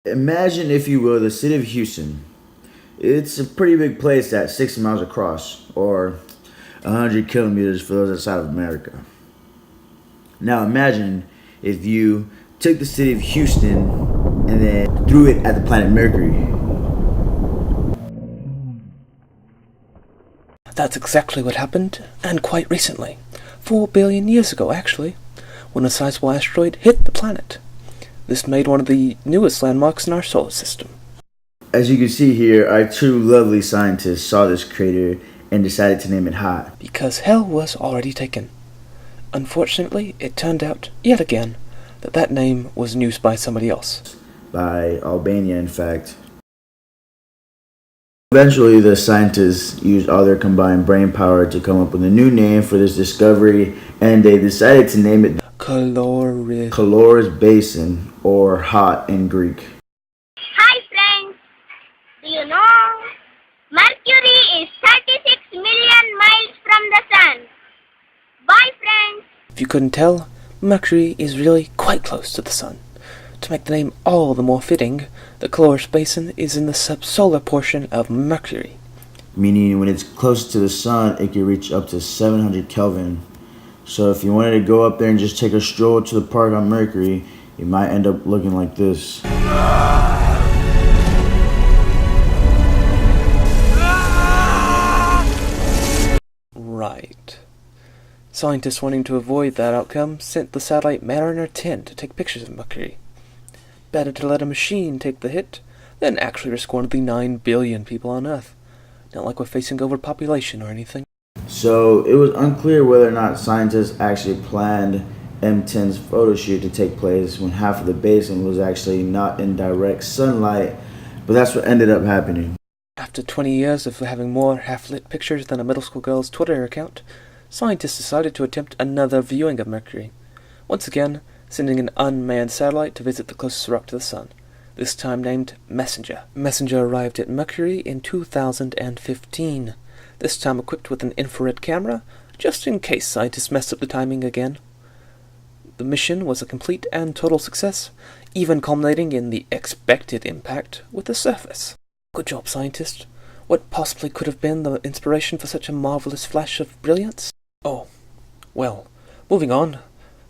Imagine, if you will, the city of Houston. It's a pretty big place that's 60 miles across, or 100 kilometers for those outside of America. Now imagine if you took the city of Houston and then threw it at the planet Mercury. That's exactly what happened, and quite recently. 4 billion years ago, actually, when a sizable asteroid hit the planet. This made one of the newest landmarks in our solar system. As you can see here, our two lovely scientists saw this crater and decided to name it Hot. Because hell was already taken. Unfortunately, it turned out, yet again, that name was used by somebody else. By Albania, in fact. Eventually, the scientists used all their combined brain power to come up with a new name for this discovery, and they decided to name it Caloris Basin, or Hot in Greek. Hi friends, do you know Mercury is 36 million miles from the Sun? Bye friends! If you couldn't tell, Mercury is really quite close to the Sun. To make the name all the more fitting, the Caloris Basin is in the subsolar portion of Mercury. Meaning when it's close to the Sun, it can reach up to 700 Kelvin. So if you wanted to go up there and just take a stroll to the park on Mercury, you might end up looking like this. Right. Scientists wanting to avoid that outcome sent the satellite Mariner 10 to take pictures of Mercury. Better to let a machine take the hit than actually risk one of the 9 billion people on Earth. Not like we're facing overpopulation or anything. So it was unclear whether or not scientists actually planned M10's photo shoot to take place when half of the basin was actually not in direct sunlight, but that's what ended up happening. After 20 years of having more half-lit pictures than a middle school girl's Twitter account, scientists decided to attempt another viewing of Mercury. Once again, sending an unmanned satellite to visit the closest rock to the Sun, this time named Messenger. Messenger arrived at Mercury in 2015, this time equipped with an infrared camera, just in case scientists messed up the timing again. The mission was a complete and total success, even culminating in the expected impact with the surface. Good job, scientists. What possibly could have been the inspiration for such a marvelous flash of brilliance? Oh, well, moving on.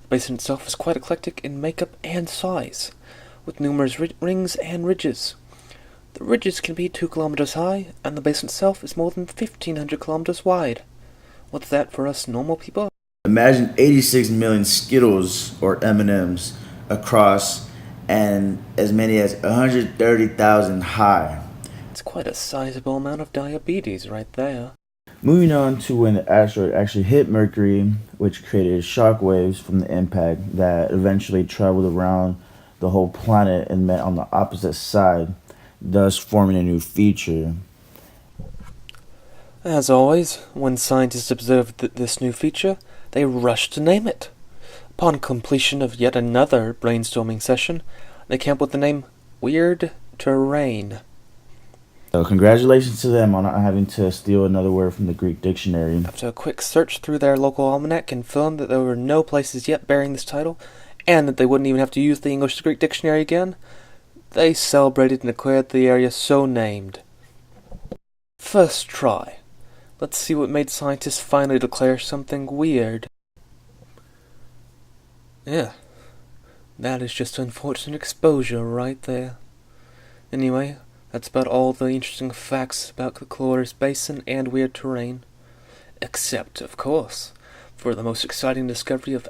The basin itself is quite eclectic in makeup and size, with numerous rings and ridges. The ridges can be 2 kilometers high, and the basin itself is more than 1,500 kilometers wide. What's that for us normal people? Imagine 86 million Skittles, or M&Ms, across, and as many as 130,000 high. It's quite a sizable amount of diabetes right there. Moving on to when the asteroid actually hit Mercury, which created shock waves from the impact that eventually traveled around the whole planet and met on the opposite side, thus forming a new feature. As always, when scientists observed this new feature, they rushed to name it. Upon completion of yet another brainstorming session, they came up with the name Weird Terrain. So congratulations to them on not having to steal another word from the Greek dictionary. After a quick search through their local almanac confirmed that there were no places yet bearing this title, and that they wouldn't even have to use the English to Greek dictionary again, they celebrated and declared the area so named. First try. Let's see what made scientists finally declare something weird. Yeah, that is just unfortunate exposure right there. Anyway, that's about all the interesting facts about the Caloris Basin and Weird Terrain. Except, of course, for the most exciting discovery of